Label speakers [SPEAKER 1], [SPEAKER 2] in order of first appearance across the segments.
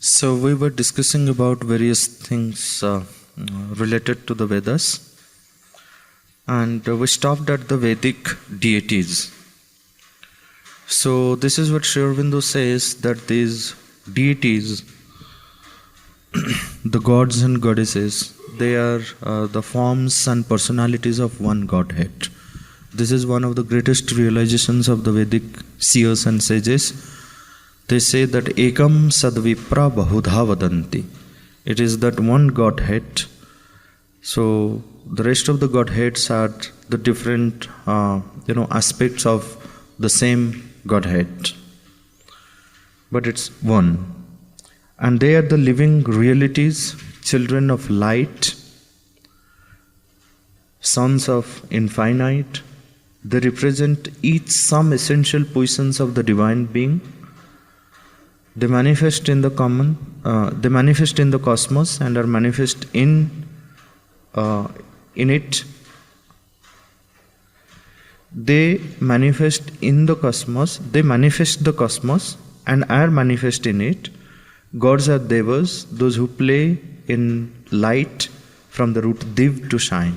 [SPEAKER 1] So we were discussing about various things related to the Vedas, and we stopped at the Vedic deities. So this is what Sri Aurobindo says, that these deities, the gods and goddesses, they are the forms and personalities of one Godhead. This is one of the greatest realizations of the Vedic seers and sages. They say that ekam sadvipra bahudha vadanti. It is that one Godhead. So the rest of the Godheads are the different aspects of the same Godhead, but it's one. And they are the living realities, children of light, sons of infinite. They represent each some essential positions of the divine being. They manifest in the they manifest in the cosmos and are manifest in it. They manifest in the cosmos. They manifest the cosmos and are manifest in it. Gods are devas, those who play in light from the root div to shine.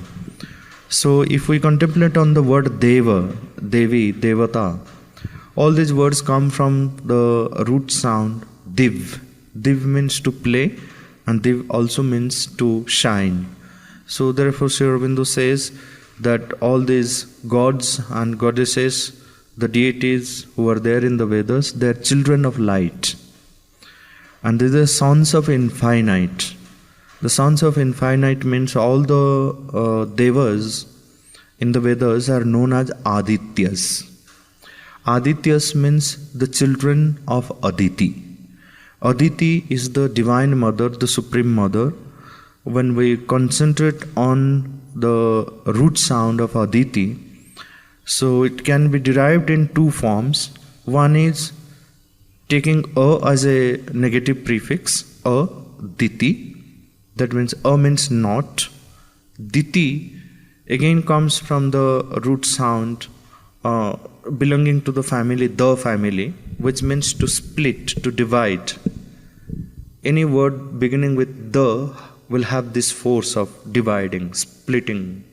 [SPEAKER 1] So if we contemplate on the word deva, devi, devata, all these words come from the root sound div. Div means to play, and div also means to shine. So therefore Sri Aurobindo says that all these gods and goddesses, the deities who are there in the Vedas, they are children of light. And these are sons of infinite. The sons of infinite means all the devas in the Vedas are known as Adityas. Adityas means the children of Aditi. Aditi is the divine mother, the supreme mother. When we concentrate on the root sound of Aditi, so it can be derived in two forms. One is taking a as a negative prefix, diti, that means a means not. Diti again comes from the root sound belonging to the family, which means to split, to divide. Any word beginning with the will have this force of dividing, splitting,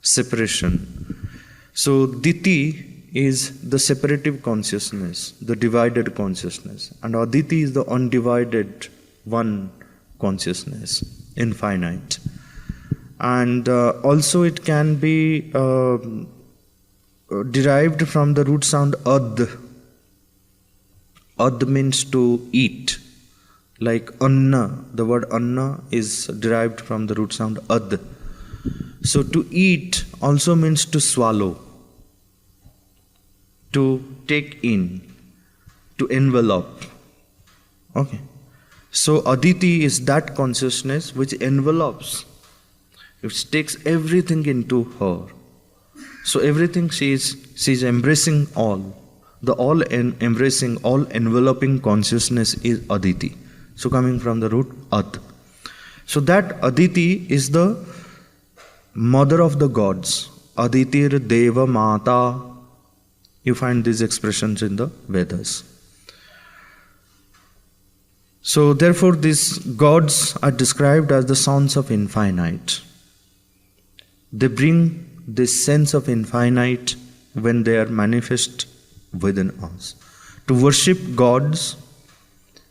[SPEAKER 1] separation. So diti is the separative consciousness, the divided consciousness, and aditi is the undivided one consciousness, infinite. And also it can be derived from the root sound ad. Ad means to eat. Like anna, the word anna is derived from the root sound ad. So to eat also means to swallow, to take in, to envelop. Okay. So aditi is that consciousness which envelopes, which takes everything into her. So everything she is embracing all. The all embracing, all enveloping consciousness is aditi. So coming from the root ad. So that aditi is the mother of the gods. Aditir deva mata. You find these expressions in the Vedas. So therefore these gods are described as the sons of infinite. They bring this sense of infinite when they are manifest within us. To worship gods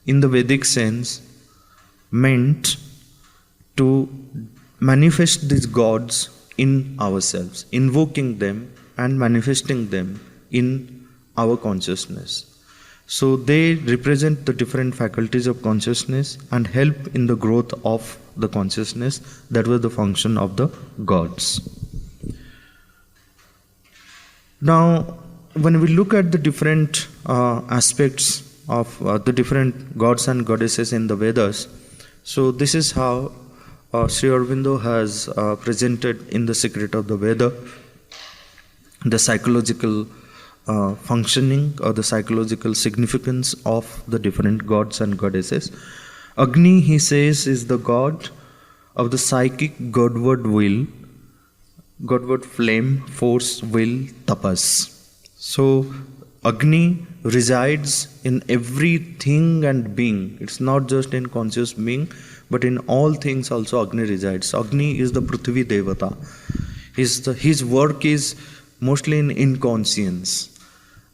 [SPEAKER 1] in the Vedic sense meant to manifest these gods in ourselves, invoking them and manifesting them in our consciousness. So they represent the different faculties of consciousness and help in the growth of the consciousness. That was the function of the gods. Now, when we look at the different aspects of the different gods and goddesses in the Vedas, so this is how Sri Aurobindo has presented in the Secret of the Veda the psychological functioning or the psychological significance of the different gods and goddesses. Agni, he says, is the god of the psychic Godward will, Godward flame, force, will, tapas. So Agni resides in everything and being. It's not just in conscious being, but in all things also Agni resides. Agni is the Prithvi Devata. His work is mostly in inconscience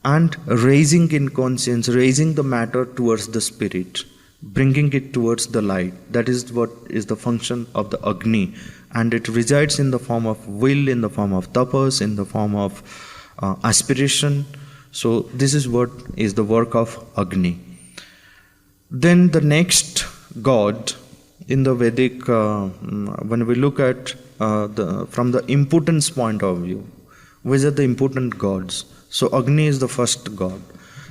[SPEAKER 1] and raising inconscience, raising the matter towards the spirit, bringing it towards the light. That is what is the function of the Agni, and it resides in the form of will, in the form of tapas, in the form of aspiration. So this is what is the work of Agni. Then the next god in the Vedic, when we look at from the importance point of view, which are the important gods? So Agni is the first god.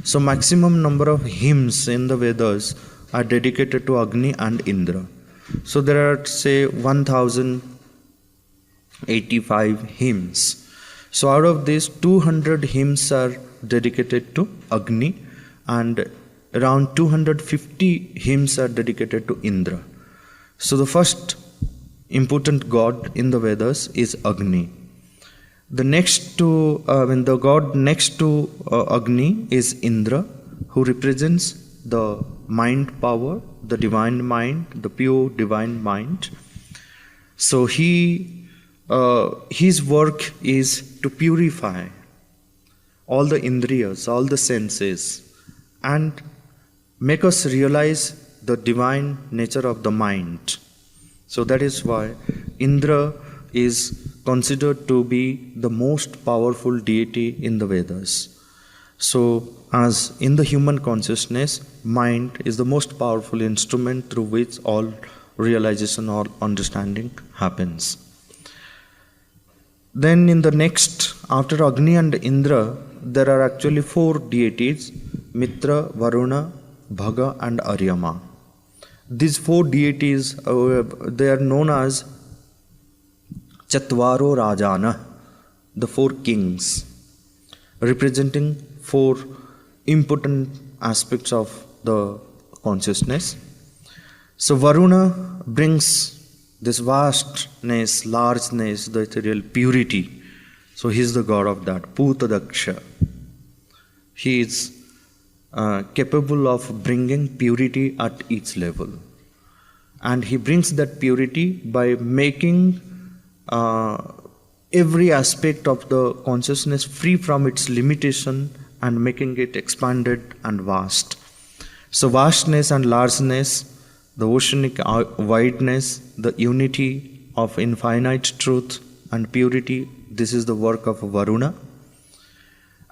[SPEAKER 1] So maximum number of hymns in the Vedas are dedicated to Agni and Indra. So there are, say, 1085 hymns. So out of these, 200 hymns are dedicated to Agni, and around 250 hymns are dedicated to Indra. So the first important god in the Vedas is Agni. The god next to Agni is Indra, who represents the mind power, the divine mind, the pure divine mind. So his work is to purify all the indriyas, all the senses, and make us realize the divine nature of the mind. So that is why Indra is considered to be the most powerful deity in the Vedas. So as in the human consciousness, mind is the most powerful instrument through which all realization or understanding happens. Then in the next, after Agni and Indra, there are actually 4 deities: Mitra, Varuna, Bhaga and Aryama. These 4 deities, they are known as Chatvaro Rajana, the 4 kings, representing 4 important aspects of the consciousness. So Varuna brings this vastness, largeness, the ethereal purity. So he is the god of that, Putadaksha. He is capable of bringing purity at each level. And he brings that purity by making every aspect of the consciousness free from its limitation and making it expanded and vast. So vastness and largeness, the oceanic wideness, the unity of infinite truth and purity, this is the work of Varuna.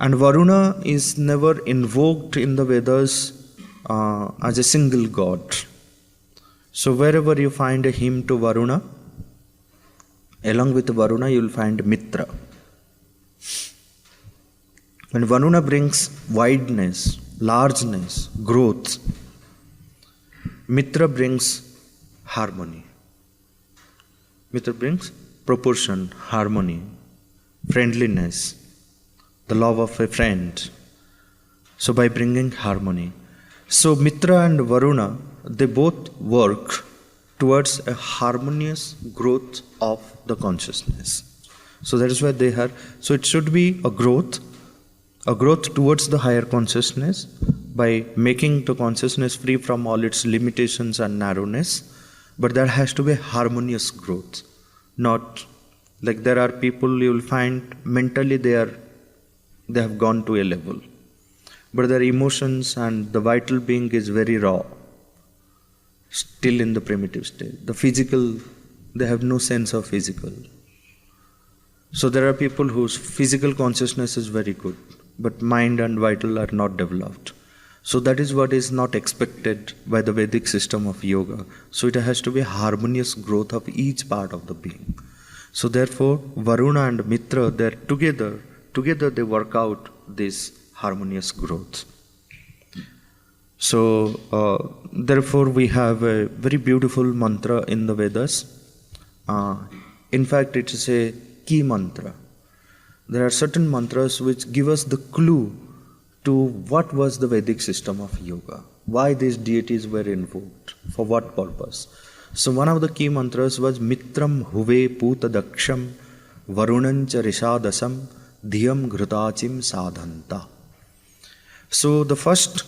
[SPEAKER 1] And Varuna is never invoked in the Vedas as a single god. So wherever you find a hymn to Varuna, along with Varuna you will find Mitra. When Varuna brings wideness, largeness, growth, Mitra brings harmony. Mitra brings proportion, harmony, friendliness, the love of a friend. So by bringing harmony. So Mitra and Varuna, they both work towards a harmonious growth of the consciousness. So that is why they are. So it should be a growth towards the higher consciousness by making the consciousness free from all its limitations and narrowness. But there has to be harmonious growth. Not like there are people you will find mentally they have gone to a level, but their emotions and the vital being is very raw, still in the primitive state. The physical, they have no sense of physical. So there are people whose physical consciousness is very good, but mind and vital are not developed. So that is what is not expected by the Vedic system of yoga. So it has to be harmonious growth of each part of the being. So therefore, Varuna and Mitra, they are together they work out this harmonious growth. So therefore we have a very beautiful mantra in the Vedas. In fact, it is a key mantra. There are certain mantras which give us the clue to what was the Vedic system of yoga, why these deities were invoked, for what purpose. So one of the key mantras was Mitram Huve Putadaksham Varunancha Rishadasam Dhyam Ghrutachim Sadhanta. So the first,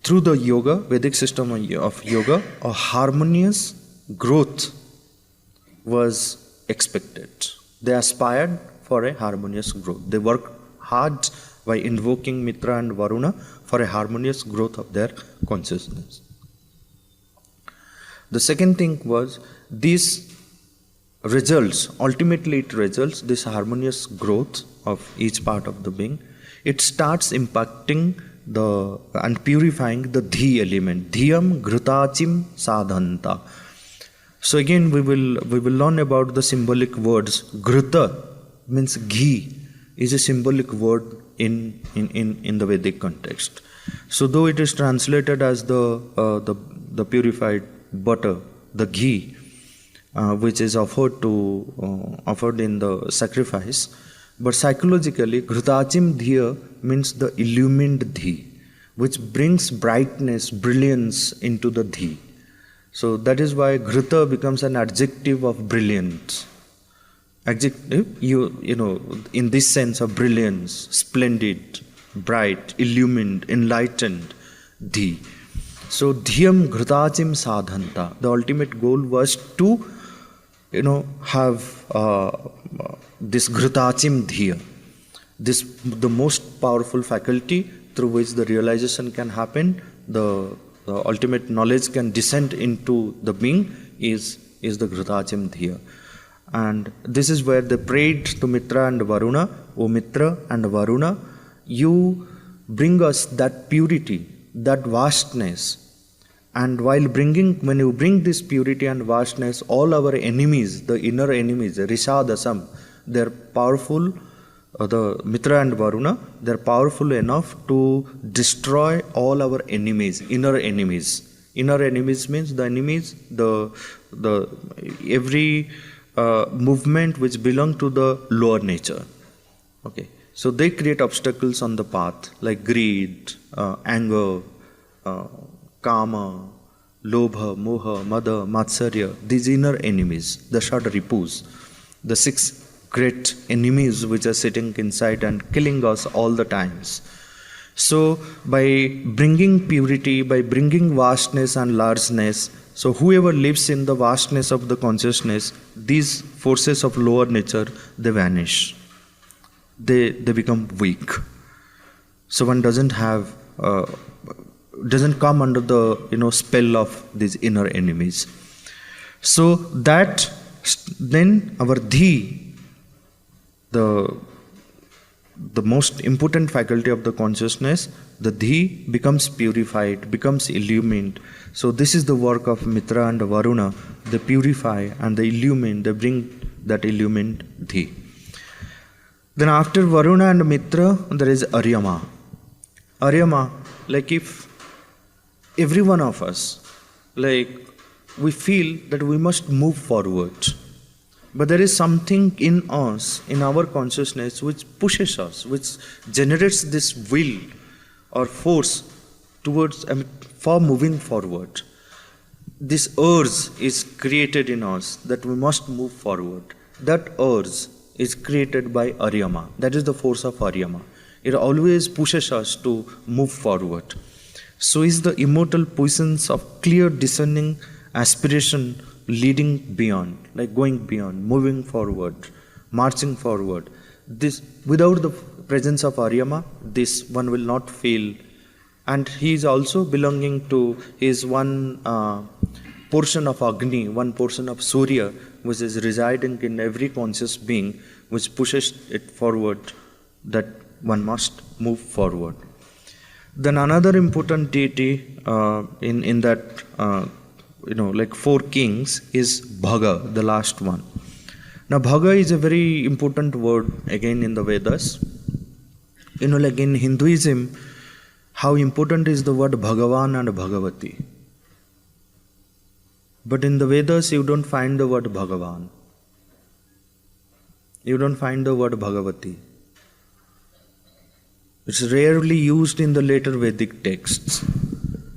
[SPEAKER 1] through the yoga, Vedic system of yoga, a harmonious growth was expected. They aspired for a harmonious growth. They worked hard by invoking Mitra and Varuna for a harmonious growth of their consciousness. The second thing was these results, ultimately it results, this harmonious growth of each part of the being, it starts impacting and purifying the dhi element. Dhyam ghrutachim sadhanta. So again we will learn about the symbolic words. Ghruta means ghee is a symbolic word in the Vedic context. So though it is translated as the purified butter, the ghee, which is offered in the sacrifice, but psychologically, Ghrutachim Dhiya means the illumined Dhi, which brings brightness, brilliance into the Dhi. So that is why Ghruta becomes an adjective of brilliance. Adjective, you know, in this sense of brilliance, splendid, bright, illumined, enlightened Dhi. So Dhyam Ghrutachim Sadhanta. The ultimate goal was to, have this Ghrutachim Dhiya, the most powerful faculty through which the realization can happen, the ultimate knowledge can descend into the being is the Ghrutachim Dhiya. And this is where they prayed to Mitra and Varuna, O Mitra and Varuna, you bring us that purity, that vastness. And when you bring this purity and vastness, all our enemies, the inner enemies, Rishadasam, they're powerful, the Mitra and Varuna, they're powerful enough to destroy all our enemies, inner enemies. Inner enemies means the enemies, every movement which belong to the lower nature. Okay, so they create obstacles on the path like greed, anger, kama, lobha, moha, mada, matsarya, these inner enemies, the Shad-ripus, the 6 great enemies which are sitting inside and killing us all the times. So by bringing purity, by bringing vastness and largeness, so whoever lives in the vastness of the consciousness, these forces of lower nature, they vanish. They become weak. So one doesn't come under the spell of these inner enemies. So that then our dhi, the most important faculty of the consciousness, the dhi becomes purified, becomes illumined. So this is the work of Mitra and Varuna. They purify and they illumine, they bring that illumined dhi. Then after Varuna and Mitra, there is Aryama. Aryama, like if every one of us, like we feel that we must move forward. But there is something in us, in our consciousness, which pushes us, which generates this will or force towards, for moving forward. This urge is created in us that we must move forward. That urge is created by Aryama. That is the force of Aryama. It always pushes us to move forward. So is the immortal puissance of clear discerning aspiration leading beyond, like going beyond, moving forward, marching forward. This, without the presence of Aryama, this one will not feel. And he is also belonging to his one portion of Agni, one portion of Surya, which is residing in every conscious being, which pushes it forward, that one must move forward. Then another important deity in that, like 4 kings is Bhaga, the last one. Now Bhaga is a very important word again in the Vedas. Like in Hinduism, how important is the word Bhagavan and Bhagavati. But in the Vedas, you don't find the word Bhagavan. You don't find the word Bhagavati. It's rarely used in the later Vedic texts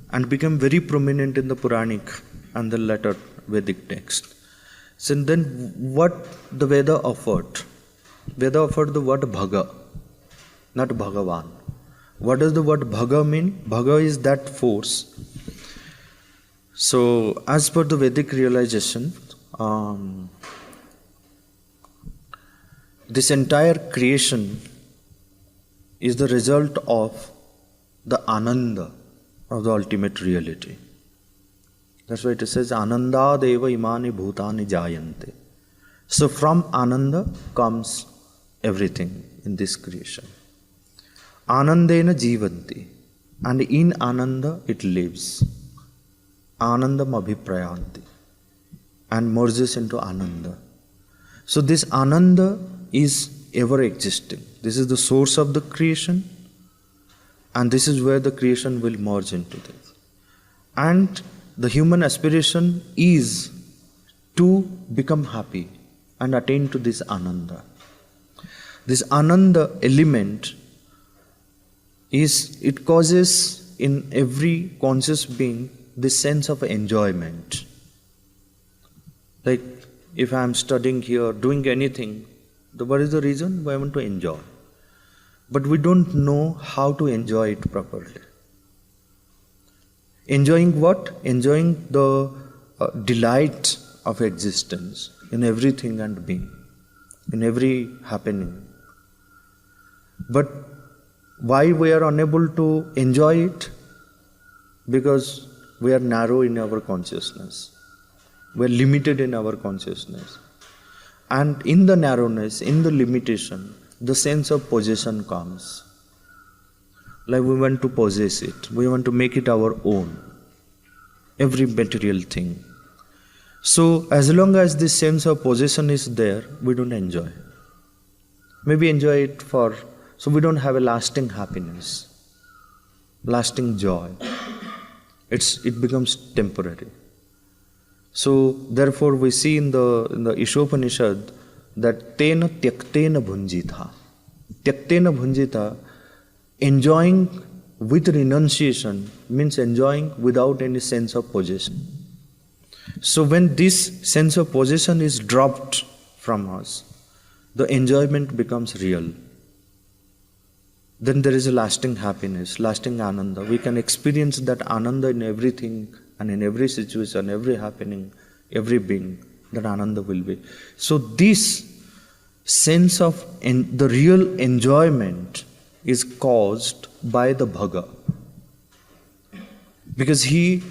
[SPEAKER 1] and became very prominent in the Puranic and the later Vedic text. So then what the Veda offered? Veda offered the word Bhaga, not Bhagavan. What does the word bhaga mean? Bhaga is that force. So, as per the Vedic realization, this entire creation is the result of the ananda of the ultimate reality. That's why it says, Ananda deva imani bhutani jayante. So from Ananda comes everything in this creation. Anandena jivanti. And in Ananda it lives. Anandam abhiprayanti. And merges into Ananda. So this Ananda is ever existing. This is the source of the creation. And this is where the creation will merge into this. And the human aspiration is to become happy and attain to this Ananda. This Ananda element it causes in every conscious being this sense of enjoyment. Like if I am studying here, doing anything, what is the reason? I want to enjoy. But we don't know how to enjoy it properly. Enjoying what? Enjoying the delight of existence in everything and being, in every happening. But why we are unable to enjoy it? Because we are narrow in our consciousness. We are limited in our consciousness. And in the narrowness, in the limitation, the sense of possession comes. Like we want to possess it. We want to make it our own. Every material thing. So as long as this sense of possession is there, we don't enjoy. Maybe enjoy it so we don't have a lasting happiness, lasting joy. It becomes temporary. So therefore we see in the Upanishad that tena tyaktena bhunjita. Tyaktena bhunjita, enjoying with renunciation means enjoying without any sense of possession. So when this sense of possession is dropped from us, the enjoyment becomes real. Then there is a lasting happiness, lasting ananda. We can experience that ananda in everything and in every situation, every happening, every being. That ananda will be. So this sense of the real enjoyment is caused by the bhaga. Because he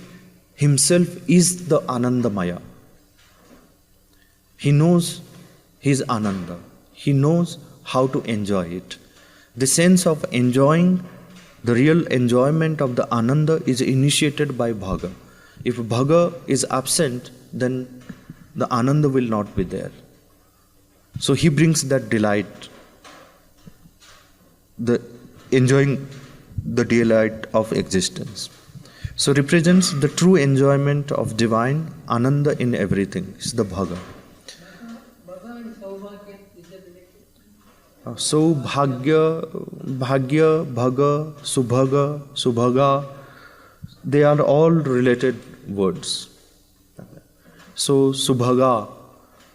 [SPEAKER 1] himself is the Anandamaya. He knows his Ananda. He knows how to enjoy it. The sense of enjoying, the real enjoyment of the Ananda is initiated by Bhaga. If Bhaga is absent, then the Ananda will not be there. So he brings that delight, the enjoying the delight of existence. So represents the true enjoyment of divine Ananda in everything. It's the Bhaga. So Bhagya, Bhaga, Subhaga, they are all related words. So Subhaga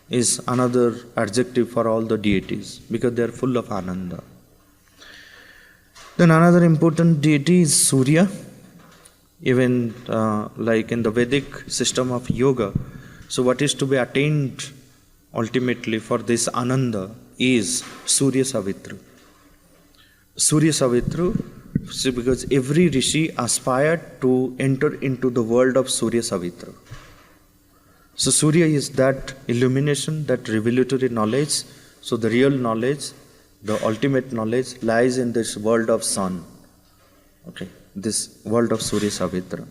[SPEAKER 1] is another adjective for all the deities because they are full of Ananda. Then another important deity is Surya. Even like in the Vedic system of yoga, so what is to be attained ultimately for this Ananda is Surya Savitru. Surya Savitru, because every rishi aspired to enter into the world of Surya Savitru. So Surya is that illumination, that revelatory knowledge. So the real knowledge, the ultimate knowledge lies in this world of sun. Okay, this world of Surya Savitra.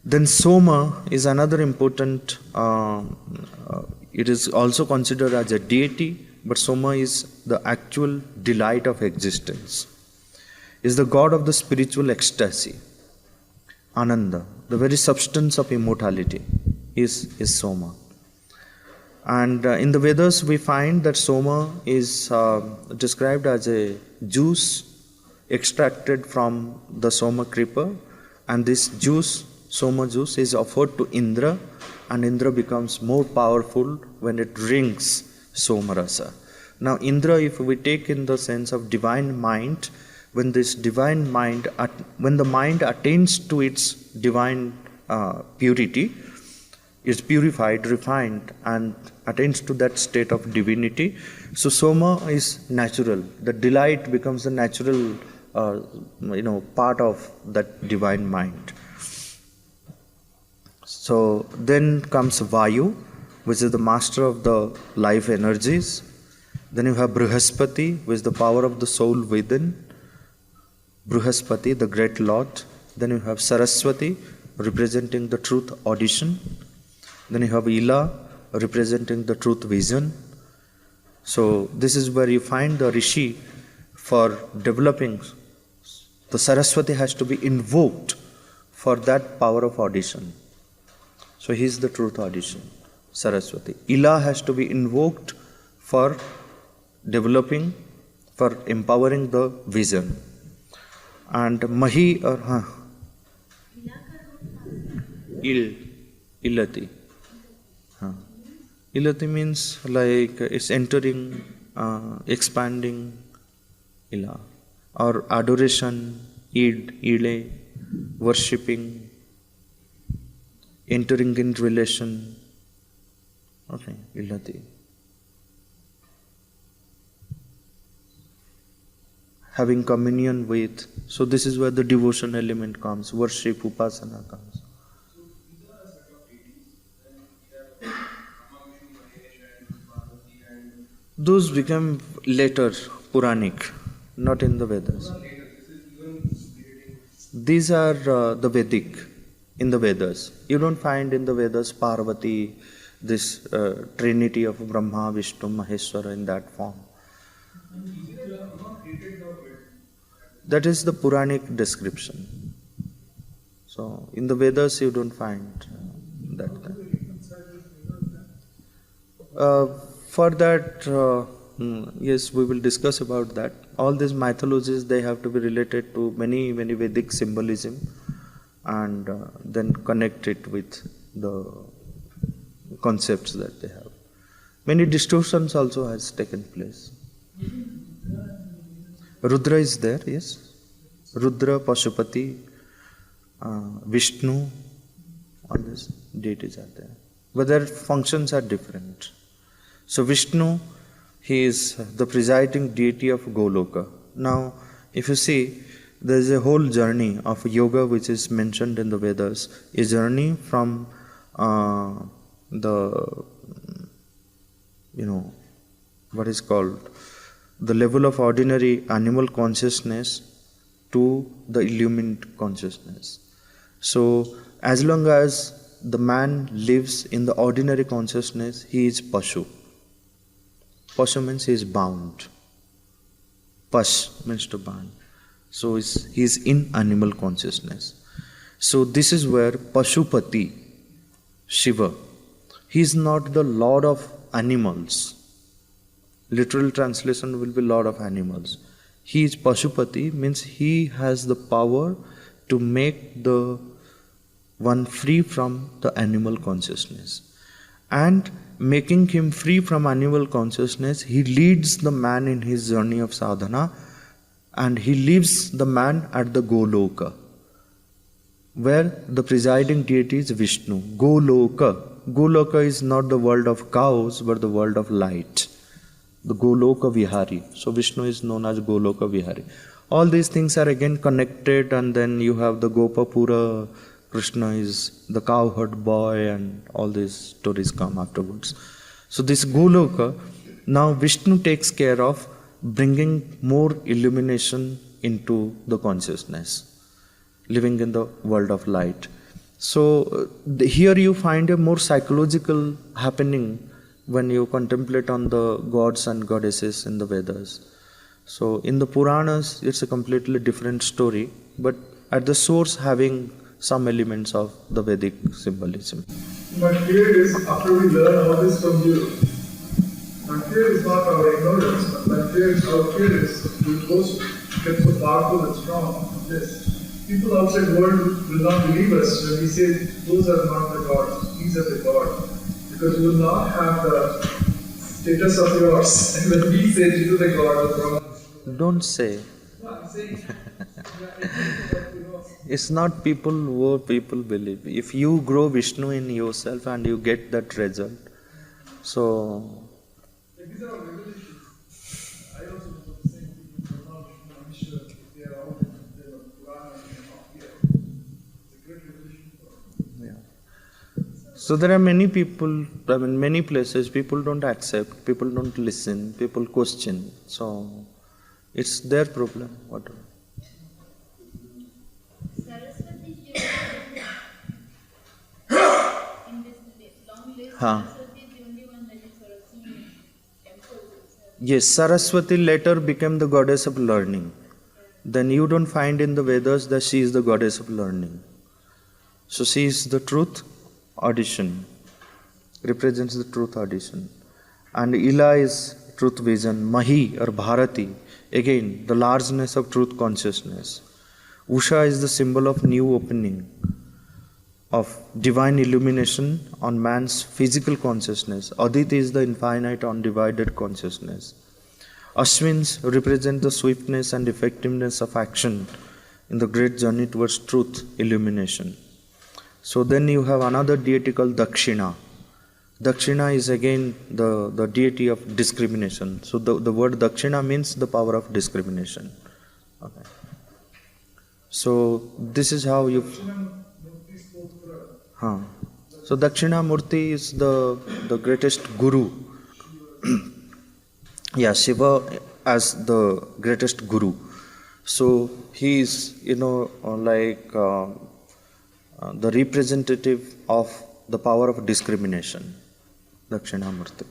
[SPEAKER 1] Then Soma is another important, it is also considered as a deity, but Soma is the actual delight of existence. Is the god of the spiritual ecstasy. Ananda, the very substance of immortality, is Soma. And in the Vedas we find that Soma is described as a juice extracted from the Soma creeper, and this juice, Soma juice, is offered to Indra, and Indra becomes more powerful when it drinks Somarasa. Now Indra, if we take in the sense of divine mind, when this divine mind, when the mind attains to its divine purity, is purified, refined, and attains to that state of divinity. So soma is natural. The delight becomes the natural, part of that divine mind. So then comes Vayu, which is the master of the life energies. Then you have Brihaspati, which is the power of the soul within. Brihaspati, the great Lord. Then you have Saraswati, representing the truth audition. Then you have Ila, representing the truth vision. So this is where you find the Rishi for developing. The Saraswati has to be invoked for that power of audition. So he is the truth audition, Saraswati. Ila has to be invoked for developing, for empowering the vision. And Mahi or Ilati. Ilati means like it's entering, expanding, Ila. Or adoration, Ile, worshipping, entering in relation. Okay, Ilati. Having communion with. So this is where the devotion element comes, worship, upasana comes. Those become later, Puranic, not in the Vedas. These are the Vedic, in the Vedas. You don't find in the Vedas Parvati, this trinity of Brahma, Vishnu, Maheshwara in that form. That is the Puranic description. So, in the Vedas you don't find that. For that, yes, we will discuss about that. All these mythologies, they have to be related to many Vedic symbolism and then connect it with the concepts that they have. Many distortions also has taken place. Rudra is there, yes. Rudra, Pashupati, Vishnu, all these deities are there. But their functions are different. So Vishnu, he is the presiding deity of Goloka. Now, if you see, there is a whole journey of yoga which is mentioned in the Vedas, a journey from what is called the level of ordinary animal consciousness to the illumined consciousness. So, as long as the man lives in the ordinary consciousness, he is Pashu. Pashu means he is bound. Pash means to bind. So he is in animal consciousness. So this is where Pashupati, Shiva, he is not the lord of animals. Literal translation will be lord of animals. He is Pashupati, means he has the power to make the one free from the animal consciousness. And making him free from animal consciousness, he leads the man in his journey of sadhana, and he leaves the man at the Goloka, where the presiding deity is Vishnu. Goloka. Goloka is not the world of cows, but the world of light. The Goloka Vihari. So Vishnu is known as Goloka Vihari. All these things are again connected, and then you have the Gopapura, Krishna is the cowherd boy, and all these stories come afterwards. So this Goloka, now Vishnu takes care of bringing more illumination into the consciousness, living in the world of light. So here you find a more psychological happening when you contemplate on the gods and goddesses in the Vedas. So in the Puranas, it's a completely different story, but at the source having some elements of the Vedic symbolism.
[SPEAKER 2] My fear is, after we learn all this from you, my fear is not our ignorance, but our fear is we both get so powerful and strong in this. People outside the world will not believe us when we say those are not the gods, these are the gods, because we will not have the status of yours. And when we say these are the gods,
[SPEAKER 1] don't say.
[SPEAKER 2] No, I'm saying,
[SPEAKER 1] It's not people who people believe. If you grow Vishnu in yourself and you get that result, so
[SPEAKER 2] these are all revelations. I also know the same people from Mishra, they are out in the Purana and not here. It's a great revelation for
[SPEAKER 1] yeah. So there are many people, many places people don't accept, people don't listen, people question. So it's their problem, whatever.
[SPEAKER 3] Saraswati is in this long list.
[SPEAKER 1] Huh.
[SPEAKER 3] Saraswati is the only one that is sort of seen in temples itself.
[SPEAKER 1] Yes, Saraswati later became the goddess of learning. Then you don't find in the Vedas that she is the goddess of learning. So she is the truth audition, represents the truth audition. And Ila is truth vision, Mahi or Bharati, again the largeness of truth consciousness. Usha is the symbol of new opening, of divine illumination on man's physical consciousness. Aditi is the infinite undivided consciousness. Ashwins represent the swiftness and effectiveness of action in the great journey towards truth illumination. So then you have another deity called Dakshina. Dakshina is again the deity of discrimination. So the word Dakshina means the power of discrimination. Okay. So this is how you... So Dakshina Murti is the greatest guru. Yeah, Shiva as the greatest guru. So he is, the representative of the power of discrimination, Dakshinamurti.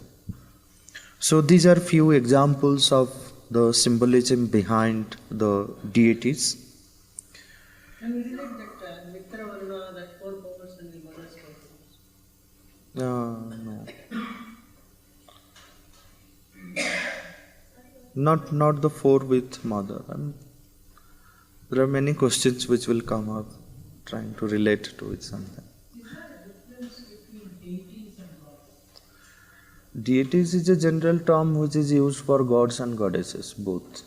[SPEAKER 1] So these are few examples of the symbolism behind the deities.
[SPEAKER 4] Can we relate that Mitra Varna, that 4 powers and the mother's powers?
[SPEAKER 1] No. Not the 4 with mother. There are many questions which will come up trying to relate to it something.
[SPEAKER 4] Is there a difference between deities and gods?
[SPEAKER 1] Deities is a general term which is used for gods and goddesses, both.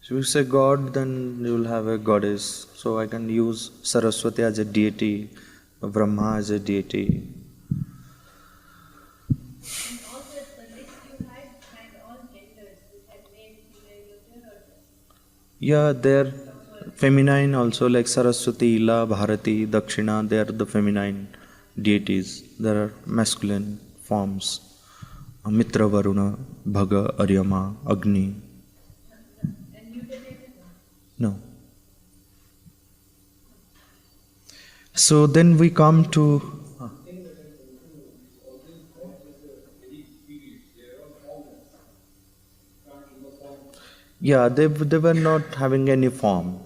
[SPEAKER 1] So if you say God, then you will have a goddess. So I can use Saraswati as a deity, Brahma as a deity.
[SPEAKER 3] And also the list you had all genders. You had male, female, gender, or just...
[SPEAKER 1] Yeah, they're feminine also, like Saraswati, Ila, Bharati, Dakshina, they are the feminine deities. There are masculine forms. Mitra, Varuna, Bhaga, Aryama, Agni.
[SPEAKER 3] And you did
[SPEAKER 1] No. So then we come to... Yeah, they were not having any form.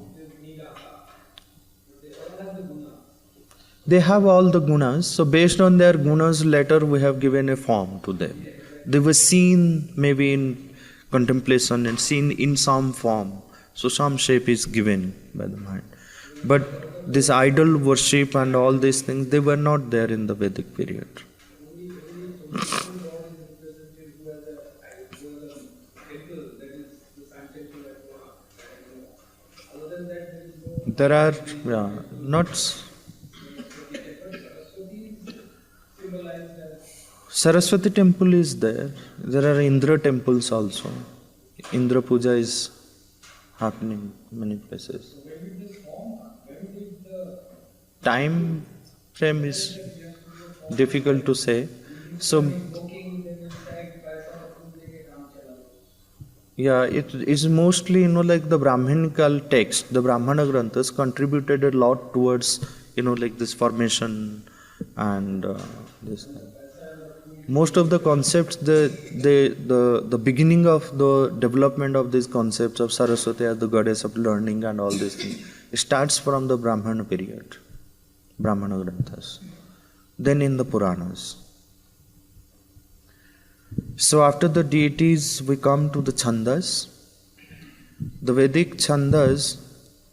[SPEAKER 1] They have all the gunas, so based on their gunas, later we have given a form to them. They were seen maybe in contemplation and seen in some form, so some shape is given by the mind. But this idol worship and all these things, they were not there in the Vedic period. There are, not... Saraswati temple is there. There are Indra temples also. Indra puja is happening in many places. Time frame is difficult to say. So, yeah, it is mostly, like the Brahminical text, the Brahmana Granthas contributed a lot towards, this formation and this. Most of the concepts, the beginning of the development of these concepts of Saraswati as the goddess of learning and all these things, it starts from the Brahmana period, Brahmana Granthas, then in the Puranas. So after the deities, we come to the Chandas. The Vedic Chandas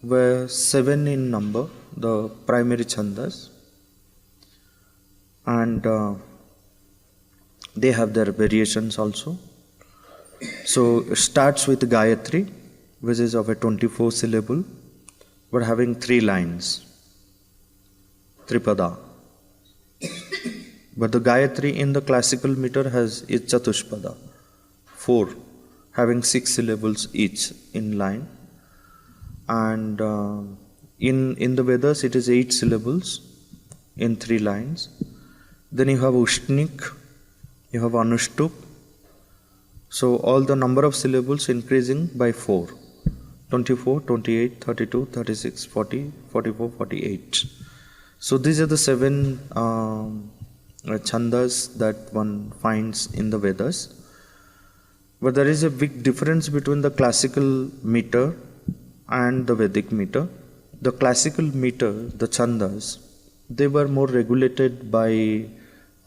[SPEAKER 1] were 7 in number, the primary Chandas, and they have their variations also. So it starts with Gayatri, which is of a 24 syllable, but having 3 lines, Tripada. But the Gayatri in the classical meter is Chatushpada, 4, having 6 syllables each in line. And in the Vedas it is 8 syllables in 3 lines. Then you have Ushnik, you have Anushtup. So all the number of syllables increasing by 4. 24, 28, 32, 36, 40, 44, 48. So these are the 7 chandas that one finds in the Vedas. But there is a big difference between the classical meter and the Vedic meter. The classical meter, the chandas, they were more regulated by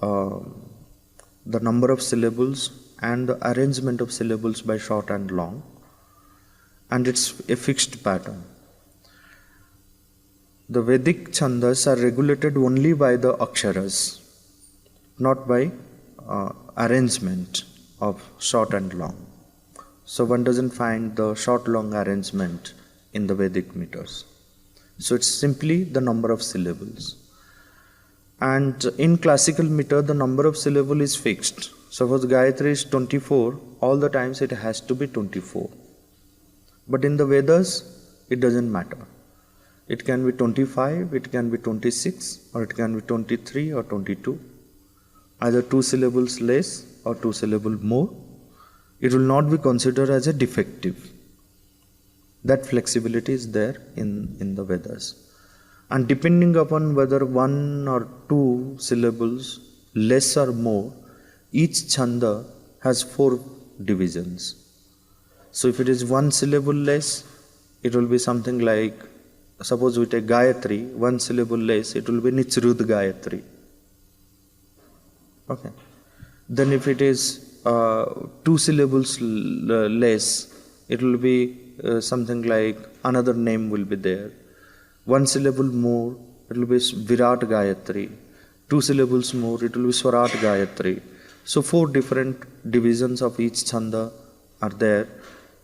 [SPEAKER 1] the number of syllables and the arrangement of syllables by short and long. And it's a fixed pattern. The Vedic chandas are regulated only by the aksharas, not by arrangement of short and long. So one doesn't find the short-long arrangement in the Vedic meters. So it's simply the number of syllables. And in classical meter, the number of syllables is fixed. Suppose Gayatri is 24, all the times it has to be 24. But in the Vedas, it doesn't matter. It can be 25, it can be 26, or it can be 23 or 22. Either 2 syllables less or 2 syllables more. It will not be considered as a defective. That flexibility is there in the Vedas. And depending upon whether 1 or 2 syllables less or more, each chanda has 4 divisions. So if it is 1 syllable less, it will be something like, suppose we take Gayatri, 1 syllable less, it will be Nichrud Gayatri. Okay. Then if it is 2 syllables less, it will be something like another name will be there. 1 syllable more, it will be Virat Gayatri. 2 syllables more, it will be Swarat Gayatri. So 4 different divisions of each chanda are there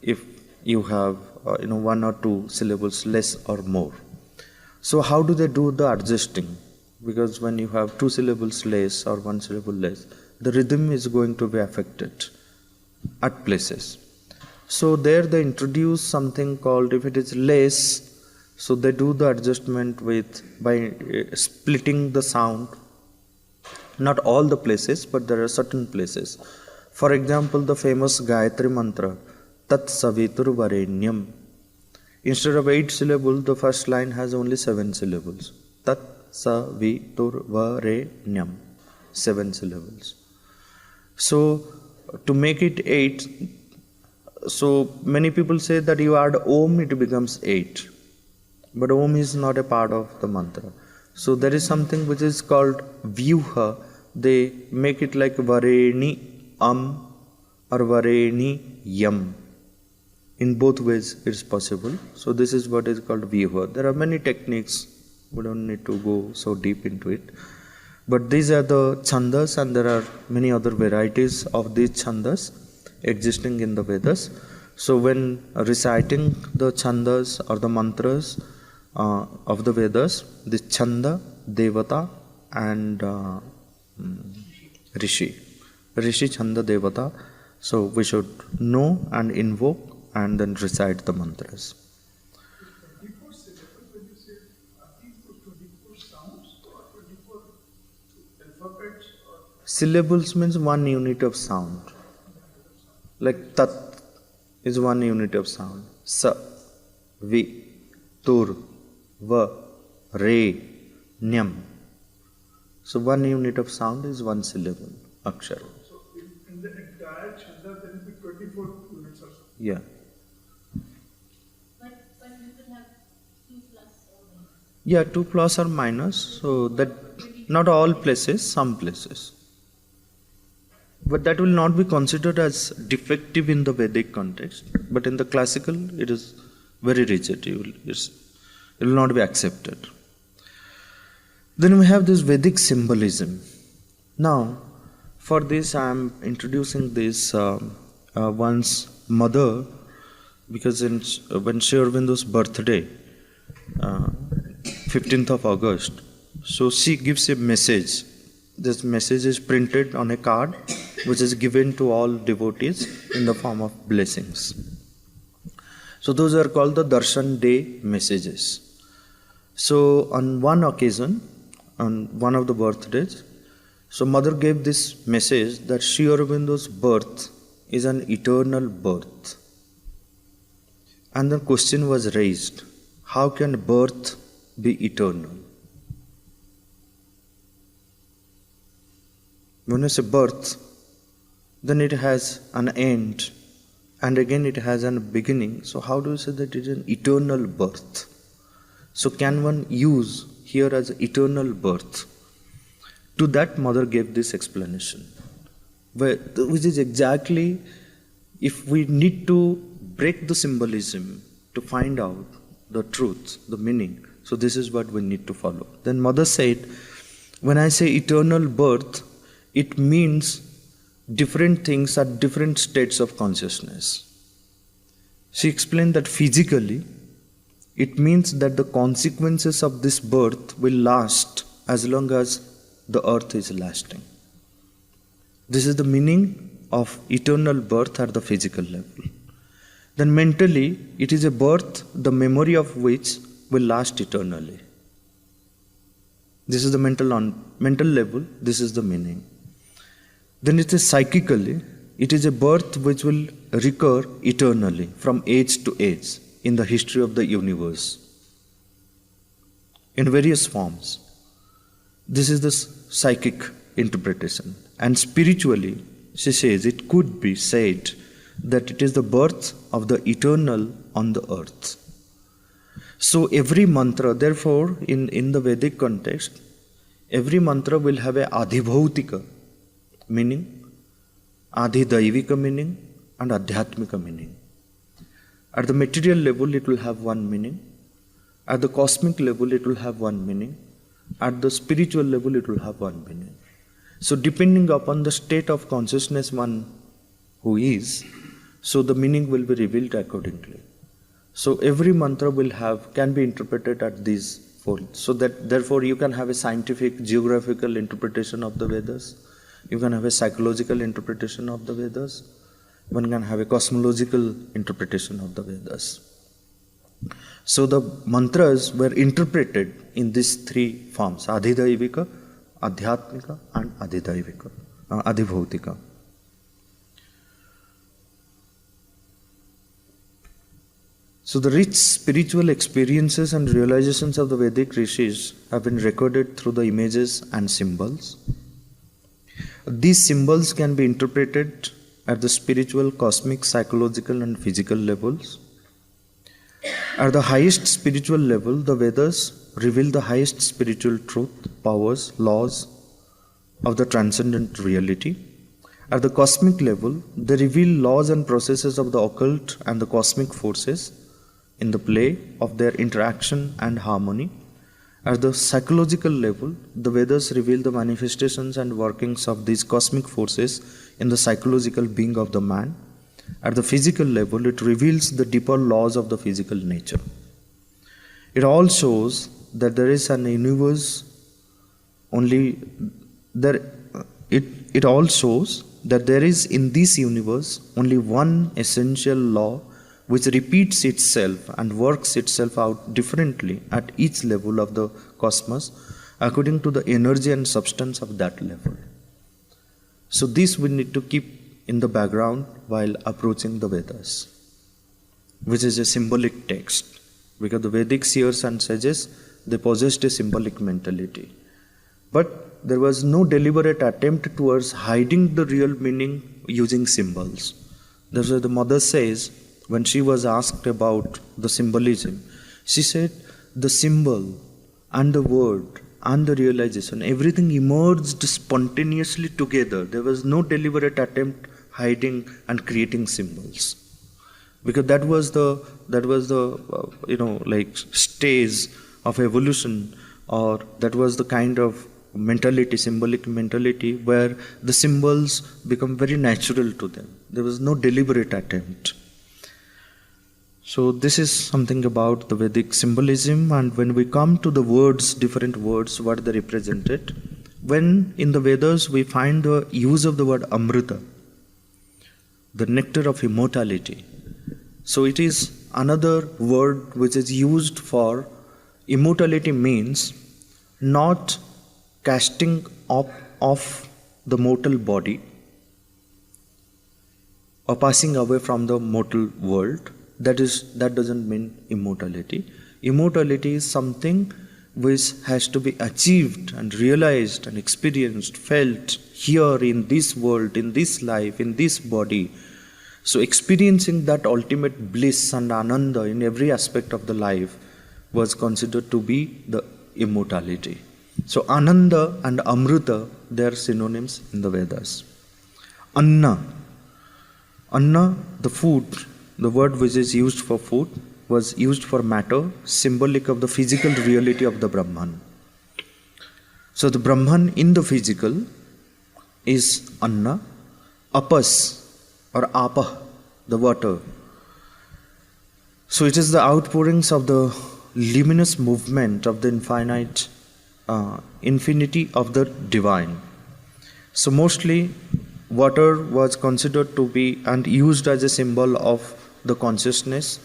[SPEAKER 1] if you have 1 or 2 syllables less or more. So how do they do the adjusting? Because when you have 2 syllables less or 1 syllable less, the rhythm is going to be affected at places. So there they introduce something called, if it is less, so they do the adjustment by splitting the sound. Not all the places, but there are certain places. For example, the famous Gayatri mantra, Tat Savitur Varenyam. Instead of 8 syllables, the first line has only 7 syllables. Tat Savitur Varenyam. 7 syllables. So, to make it 8, so many people say that you add Om, it becomes 8. But Om is not a part of the mantra. So there is something which is called Vyuha. They make it like Vareni Am or Vareni Yam. In both ways it is possible. So this is what is called Vyuha. There are many techniques. We don't need to go so deep into it. But these are the chandas, and there are many other varieties of these chandas existing in the Vedas. So when reciting the chandas or the mantras of the Vedas, the chanda, devata and rishi, chanda, devata. So we should know and invoke and then recite the mantras.
[SPEAKER 2] 24 syllables, when you say, are these 24 sounds or 24 alphabets?
[SPEAKER 1] Syllables means 1 unit of sound. Like tat is 1 unit of sound. Sa, vi, tur, va, re, nyam. So 1 unit of sound is 1 syllable, akshara.
[SPEAKER 2] So in the entire chanda there will be 24 units or so.
[SPEAKER 1] Yeah.
[SPEAKER 3] But we will have 2 plus or minus.
[SPEAKER 1] Yeah, 2 plus or minus. So that not all places, some places. But that will not be considered as defective in the Vedic context. But in the classical, it is very rigid. It will not be accepted. Then we have this Vedic symbolism. Now, for this I am introducing this one's mother, because when Sri Aurobindo's birthday, 15th of August, so she gives a message. This message is printed on a card which is given to all devotees in the form of blessings. So those are called the Darshan Day messages. So on one occasion, on one of the birthdays, so mother gave this message that Sri Aurobindo's birth is an eternal birth. And the question was raised, how can birth be eternal? When you say birth, then it has an end, and again it has a beginning. So how do you say that it is an eternal birth? So can one use here as eternal birth? To that mother gave this explanation, which is exactly, if we need to break the symbolism to find out the truth, the meaning, so this is what we need to follow. Then mother said, when I say eternal birth, it means different things at different states of consciousness. She explained that physically, it means that the consequences of this birth will last as long as the earth is lasting. This is the meaning of eternal birth at the physical level. Then mentally, it is a birth, the memory of which will last eternally. This is the mental level, this is the meaning. Then it is psychically, it is a birth which will recur eternally from age to age in the history of the universe in various forms. This is the psychic interpretation. And spiritually, she says, it could be said that it is the birth of the eternal on the earth. So every mantra, therefore, in the Vedic context, every mantra will have a adhibhautika meaning, adhidaivika meaning, and adhyatmika meaning. At the material level, it will have one meaning. At the cosmic level, it will have one meaning. At the spiritual level, it will have one meaning. So depending upon the state of consciousness one who is, so the meaning will be revealed accordingly. So every mantra can be interpreted at these folds. So that therefore you can have a scientific, geographical interpretation of the Vedas. You can have a psychological interpretation of the Vedas. One can have a cosmological interpretation of the Vedas. So the mantras were interpreted in these three forms: adhidaivika, adhyatmika, and adhibhautika. So the rich spiritual experiences and realizations of the Vedic rishis have been recorded through the images and symbols. These symbols can be interpreted at the spiritual, cosmic, psychological, and physical levels. At the highest spiritual level, the Vedas reveal the highest spiritual truth, powers, laws of the transcendent reality. At the cosmic level, they reveal laws and processes of the occult and the cosmic forces in the play of their interaction and harmony. At the psychological level, the Vedas reveal the manifestations and workings of these cosmic forces in the psychological being of the man. At the physical level, it reveals the deeper laws of the physical nature. It all shows that there is an universe it all shows that there is in this universe only one essential law which repeats itself and works itself out differently at each level of the cosmos according to the energy and substance of that level. So this we need to keep in the background while approaching the Vedas, which is a symbolic text, because the Vedic seers and sages, they possessed a symbolic mentality. But there was no deliberate attempt towards hiding the real meaning using symbols. That's why the mother says, when she was asked about the symbolism, she said the symbol and the word and the realization, everything emerged spontaneously together. There was no deliberate attempt hiding and creating symbols, because that was the stage of evolution, or that was the kind of mentality, symbolic mentality, where the symbols become very natural to them. There was no deliberate attempt. So this is something about the Vedic symbolism. And when we come to the words, different words, what they represented, when in the Vedas we find the use of the word Amrita, the nectar of immortality. So it is another word which is used for immortality, means not casting up of the mortal body or passing away from the mortal world. That doesn't mean immortality. Immortality is something which has to be achieved and realized and experienced, felt here in this world, in this life, in this body. So experiencing that ultimate bliss and ananda in every aspect of the life was considered to be the immortality. So ananda and amrita, they are synonyms in the Vedas. Anna, the food, the word which is used for food, was used for matter, symbolic of the physical reality of the Brahman. So the Brahman in the physical is Anna, Apas or Apa, the water. So it is the outpourings of the luminous movement of the infinity of the divine. So mostly water was considered to be and used as a symbol of the consciousness,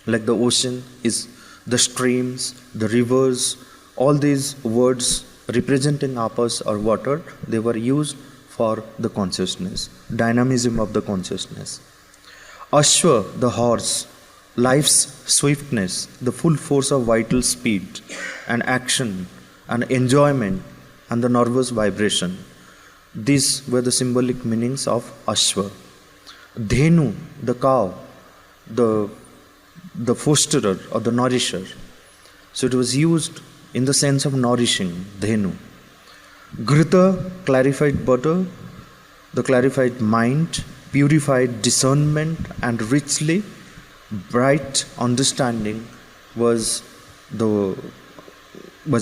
[SPEAKER 1] like the ocean is the streams, the rivers, all these words representing apas or water, they were used for the consciousness, dynamism of the consciousness. Ashwa, the horse, life's swiftness, the full force of vital speed and action and enjoyment and the nervous vibration. These were the symbolic meanings of Ashwa. Dhenu, the cow, the fosterer or the nourisher. So it was used in the sense of nourishing, Dhenu. Grita, clarified butter, the clarified mind, purified discernment and richly bright understanding was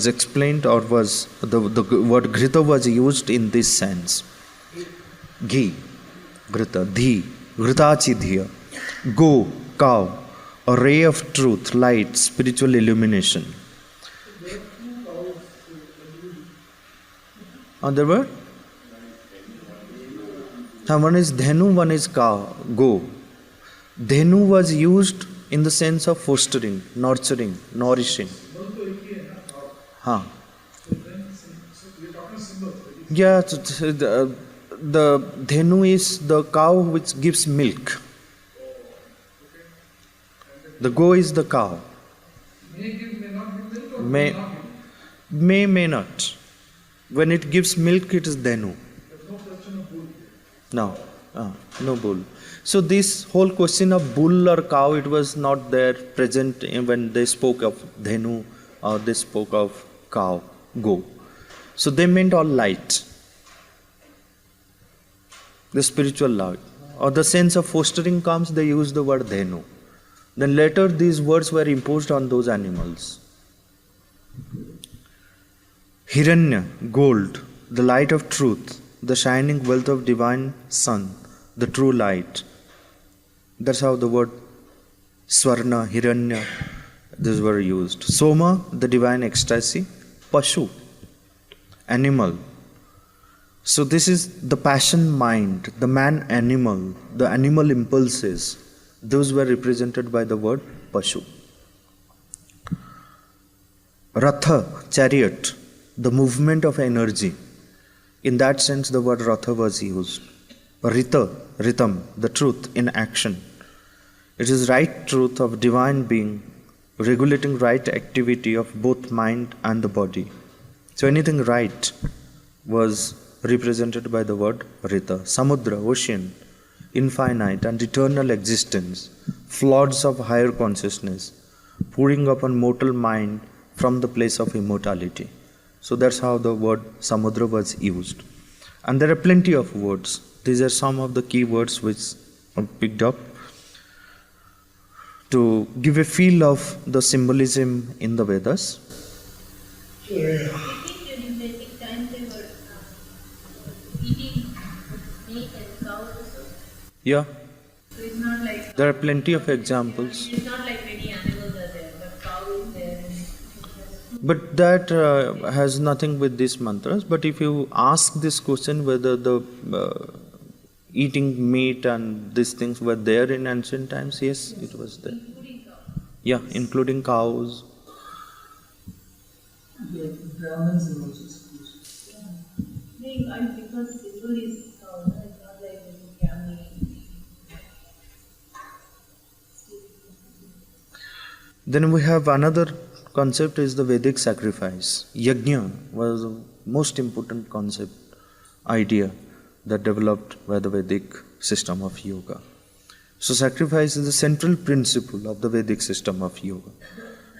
[SPEAKER 1] explained, or was the word Grita was used in this sense. Ghee, Grita, Dhi, Gritachi Dhiya, go, cow, a ray of truth, light, spiritual illumination. There were? One is Dhenu, one is cow, go. Dhenu was used in the sense of fostering, nurturing, nourishing. Yeah, the Dhenu is the cow which gives milk. The go is the cow. May not. When it gives milk, it is Dhenu. No bull. So this whole question of bull or cow, it was not there present when they spoke of Dhenu or they spoke of cow, go. So they meant all light, the spiritual light. Or the sense of fostering comes, they use the word Dhenu. Then later these words were imposed on those animals. Hiranya, gold, the light of truth, the shining wealth of divine sun, the true light. That's how the word Swarna, Hiranya, these were used. Soma, the divine ecstasy. Pashu, animal. So this is the passion mind, the man animal, the animal impulses. Those were represented by the word Pashu. Ratha, chariot, the movement of energy. In that sense, the word Ratha was used. Rita, rhythm, the truth in action. It is right truth of divine being, regulating right activity of both mind and the body. So anything right was represented by the word Rita. Samudra, ocean, infinite and eternal existence, floods of higher consciousness, pouring upon mortal mind from the place of immortality. So that's how the word Samudra was used. And there are plenty of words. These are some of the key words which I picked up to give a feel of the symbolism in the Vedas.
[SPEAKER 3] I think during the
[SPEAKER 1] Yeah,
[SPEAKER 3] So it's not like
[SPEAKER 1] there are plenty of examples.
[SPEAKER 3] it's not like many animals are there, but cow is there. And it's
[SPEAKER 1] But that has nothing with these mantras. But if you ask this question whether the eating meat and these things were there in ancient times, yes, it was there.
[SPEAKER 3] including cow.
[SPEAKER 1] Yeah, including cows.
[SPEAKER 4] Brahmins are also supposed
[SPEAKER 3] Because symbol is cow, no? It's not like there's a camel.
[SPEAKER 1] Then we have another concept is the Vedic sacrifice. Yajna was the most important concept, idea that developed by the Vedic system of yoga. So sacrifice is the central principle of the Vedic system of yoga.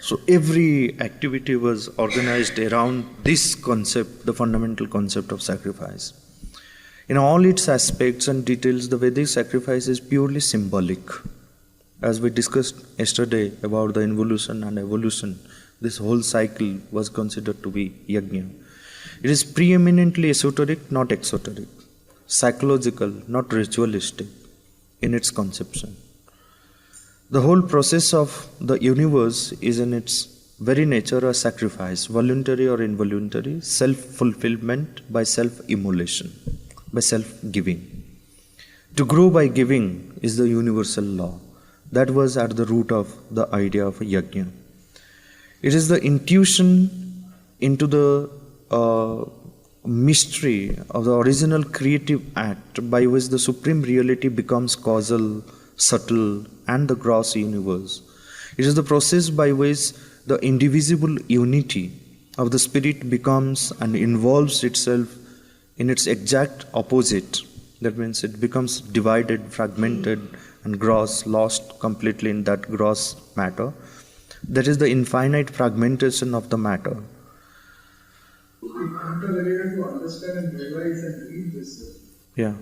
[SPEAKER 1] So every activity was organized around this concept, the fundamental concept of sacrifice. In all its aspects and details, the Vedic sacrifice is purely symbolic. As we discussed yesterday about the involution and evolution, this whole cycle was considered to be yajna. It is preeminently esoteric, not exoteric, psychological, not ritualistic in its conception. The whole process of the universe is in its very nature a sacrifice, voluntary or involuntary, self-fulfillment by self-immolation, by self-giving. To grow by giving is the universal law. That was at the root of the idea of a yajna. It is the intuition into the mystery of the original creative act by which the supreme reality becomes causal, subtle, and the gross universe. It is the process by which the indivisible unity of the spirit becomes and involves itself in its exact opposite. That means it becomes divided, fragmented, and gross, lost completely in that gross matter. That is the infinite fragmentation of the matter.
[SPEAKER 2] It's interrelated to understand and realize and read this.
[SPEAKER 1] Yeah,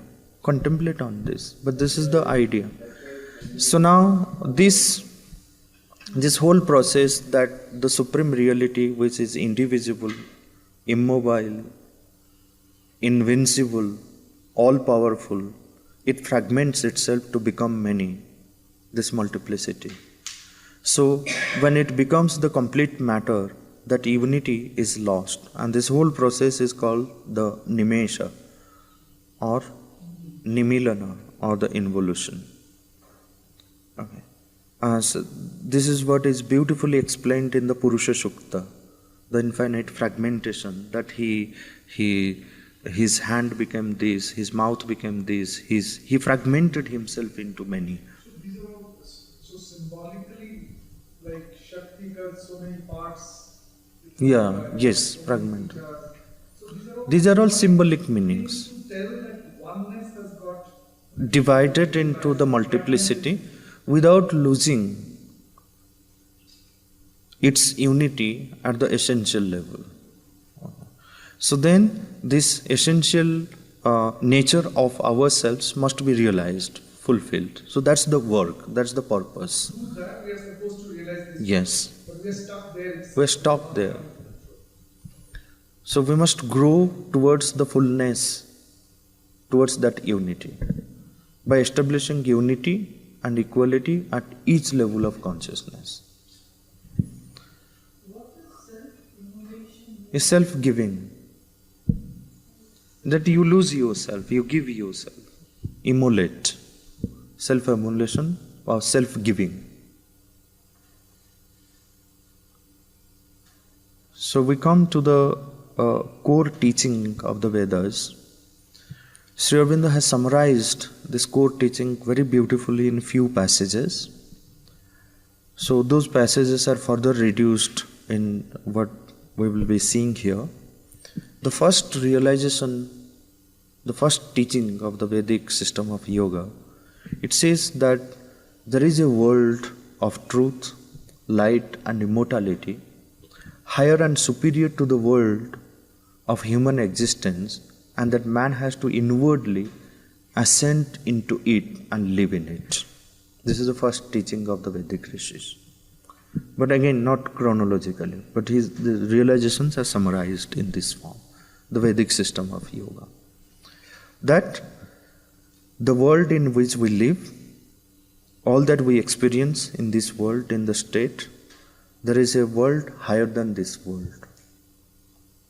[SPEAKER 1] contemplate on this. But this is the idea. So now this whole process that the supreme reality, which is indivisible, immobile, invincible, all-powerful, it fragments itself to become many, this multiplicity. So when it becomes the complete matter, that unity is lost. And this whole process is called the nimesha or nimilana or the involution. Okay. So this is what is beautifully explained in the Purusha Sukta, the infinite fragmentation, that his hand became this, his mouth became this, he fragmented himself into many.
[SPEAKER 2] So these are all so symbolically, like Shakti has so many parts.
[SPEAKER 1] Yeah, yes, fragmented.
[SPEAKER 2] So
[SPEAKER 1] These are all symbolic meanings.
[SPEAKER 2] to tell that oneness has got
[SPEAKER 1] Divided into the multiplicity without losing its unity at the essential level. So then this essential nature of ourselves must be realized, fulfilled. So that's the work, that's the purpose.
[SPEAKER 2] that we are supposed to realize this.
[SPEAKER 1] Yes,
[SPEAKER 2] But we are stuck there.
[SPEAKER 1] we're stopped there. So we must grow towards the fullness, towards that unity, by establishing unity and equality at each level of consciousness. Is self-giving. That you lose yourself, you give yourself. Immolate. Self-immolation or self-giving. So we come to the core teaching of the Vedas. Sri Aurobindo has summarized this core teaching very beautifully in few passages. So those passages are further reduced in what we will be seeing here. The first realization, the first teaching of the Vedic system of yoga, it says that there is a world of truth, light and immortality, higher and superior to the world of human existence, and that man has to inwardly ascend into it and live in it. This is the first teaching of the Vedic rishis. But again, not chronologically, but the realizations are summarized in this form, the Vedic system of yoga. That the world in which we live, all that we experience in this world, in the state, there is a world higher than this world,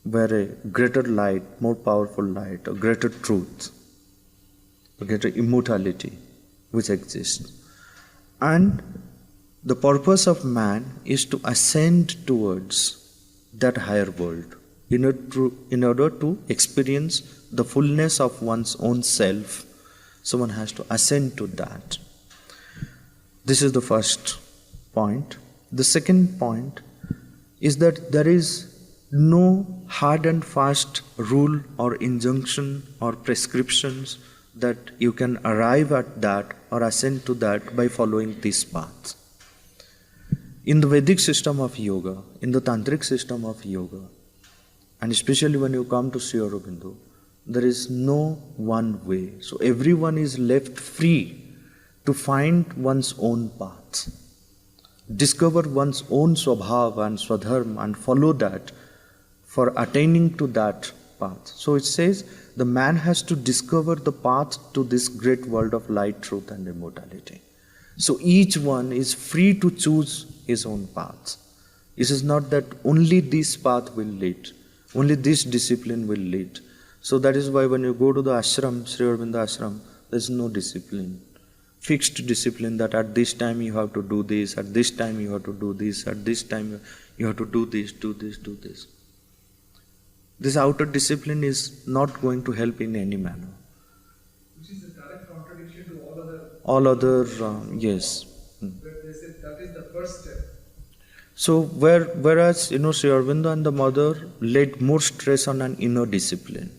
[SPEAKER 1] where a greater light, more powerful light, a greater truth, a greater immortality which exists. And the purpose of man is to ascend towards that higher world in order to experience the fullness of one's own self. So one has to ascend to that. This is the first point. The second point is that there is no hard and fast rule or injunction or prescriptions that you can arrive at that or ascend to that by following these paths. In the Vedic system of yoga, in the Tantric system of yoga, and especially when you come to Sri Aurobindo, there is no one way. So everyone is left free to find one's own path, discover one's own swabhav and swadharma and follow that for attaining to that path. So it says the man has to discover the path to this great world of light, truth and immortality. So each one is free to choose his own path. It is not that only this path will lead, only this discipline will lead. So that is why when you go to the ashram, Sri Aurobindo ashram, there is no discipline, fixed discipline that at this time you have to do this, at this time you have to do this, at this time you have to do this, do this, do this. This outer discipline is not going to help in any manner.
[SPEAKER 2] Which is a direct contradiction to all other.
[SPEAKER 1] Yes.
[SPEAKER 2] But they said that is the first step.
[SPEAKER 1] So whereas Sri Aurobindo and the mother laid more stress on an inner discipline,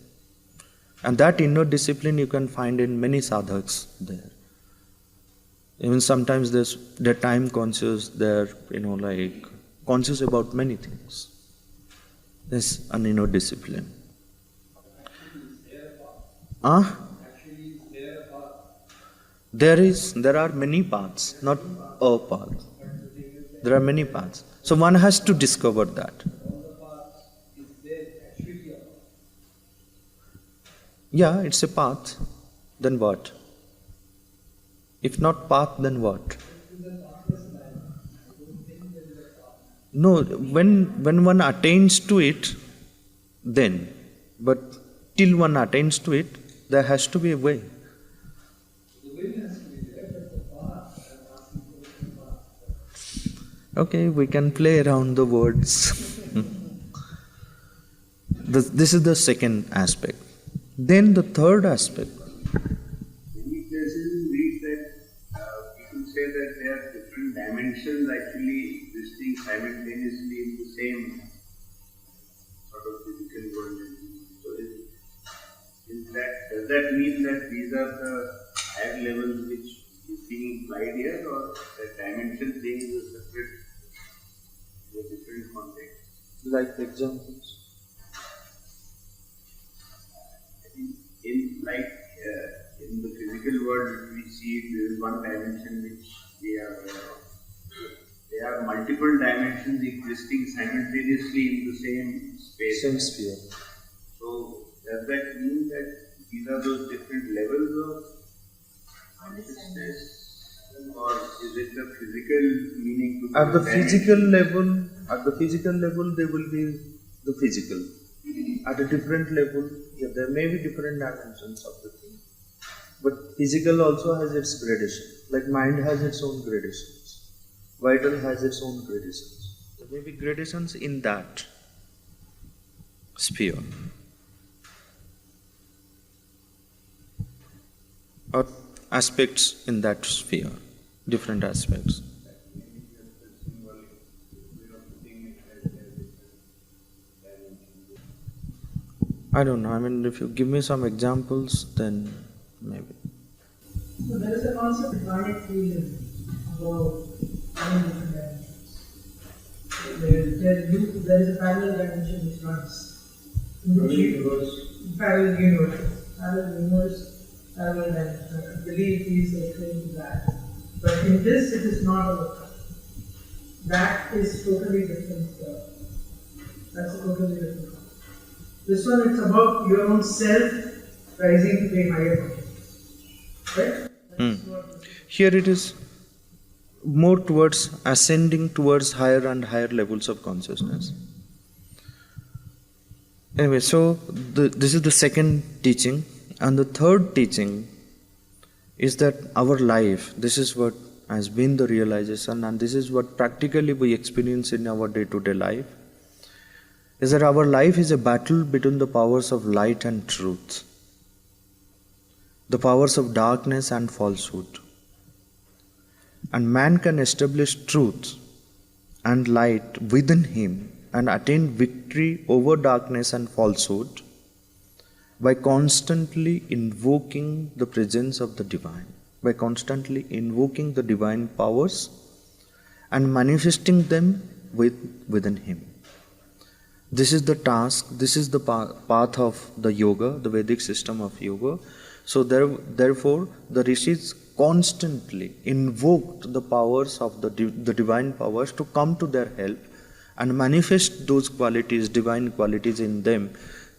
[SPEAKER 1] and that inner discipline you can find in many sadhaks there. Even sometimes they're time conscious, they're like conscious about many things. There's an inner discipline. There are many paths, not a path. There are many paths. So one has to discover that. Yeah, it's a path. Then what? If not path, then what? No, when one attains to it, then. But till one attains to it, there has to be a way. Okay, we can play around the words. This is the second aspect. Then the third aspect.
[SPEAKER 5] Many places you read that people say that there are different dimensions actually existing simultaneously in the same sort of physical world. So does that mean that these are the higher levels which is being implied here, or that dimension thing is a separate, a different context?
[SPEAKER 1] Like examples?
[SPEAKER 5] In the physical world, we see there is one dimension which we are aware of. There are multiple dimensions existing simultaneously in the same space.
[SPEAKER 1] Same sphere.
[SPEAKER 5] So, does that mean that these are those different levels of consciousness, or is it the physical meaning to
[SPEAKER 1] At the physical level, there will be the physical. At a different level, there may be different dimensions of the thing. But physical also has its gradation. Like mind has its own gradations. Vital has its own gradations. There may be gradations in that sphere. Or aspects in that sphere. Different aspects. I don't know. I mean, if you give me some examples, then maybe.
[SPEAKER 6] So there is a concept of garnet field about having different dimensions. There is a parallel dimension which runs. Parallel universe. Parallel dimension. I believe he is referring to that. But in this, it is not about that. That is totally different. That's a totally different concept. This one, it's about your own self rising to the higher consciousness. Right?
[SPEAKER 1] Hmm.
[SPEAKER 6] That's what
[SPEAKER 1] Here it is more towards ascending towards higher and higher levels of consciousness. Anyway, so this is the second teaching, and the third teaching is that our life, this is what has been the realization, and this is what practically we experience in our day-to-day life, is that our life is a battle between the powers of light and truth, the powers of darkness and falsehood. And man can establish truth and light within him and attain victory over darkness and falsehood by constantly invoking the presence of the divine, by constantly invoking the divine powers and manifesting them within him. This is the task, this is the path of the yoga, the Vedic system of yoga. So therefore, the rishis constantly invoked the powers of the divine powers to come to their help and manifest those qualities, divine qualities in them,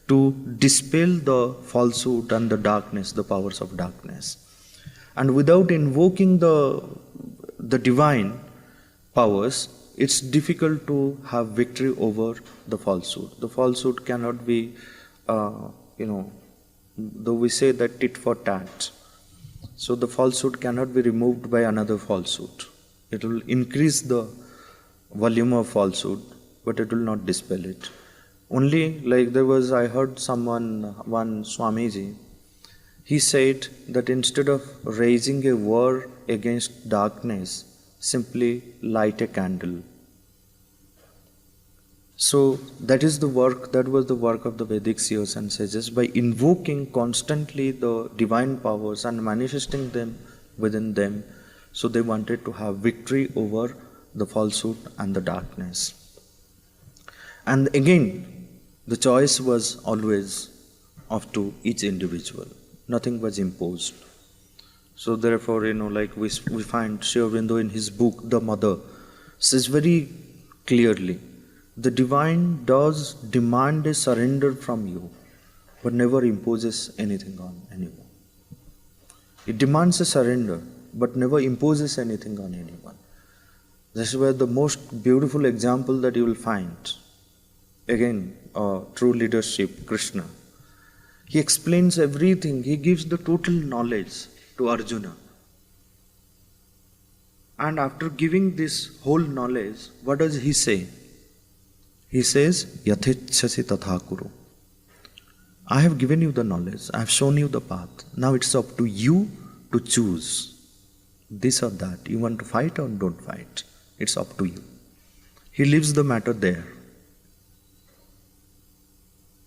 [SPEAKER 1] to dispel the falsehood and the darkness, the powers of darkness. And without invoking the divine powers, it's difficult to have victory over the falsehood. The falsehood cannot be, though we say that tit for tat. So the falsehood cannot be removed by another falsehood. It will increase the volume of falsehood, but it will not dispel it. Only like I heard one Swamiji, he said that instead of raising a war against darkness, simply light a candle. So that was the work of the Vedic seers and sages, by invoking constantly the divine powers and manifesting them within them. So they wanted to have victory over the falsehood and the darkness. And again, the choice was always up to each individual. Nothing was imposed. So therefore, we find Sri Aurobindo in his book, The Mother, says very clearly, the divine does demand a surrender from you, but never imposes anything on anyone. It demands a surrender, but never imposes anything on anyone. This is where the most beautiful example that you will find. Again, true leadership, Krishna. He explains everything. He gives the total knowledge to Arjuna. And after giving this whole knowledge, what does he say? He says, Yathechasi tatha kuru. I have given you the knowledge. I have shown you the path. Now it's up to you to choose this or that. You want to fight or don't fight. It's up to you. He leaves the matter there.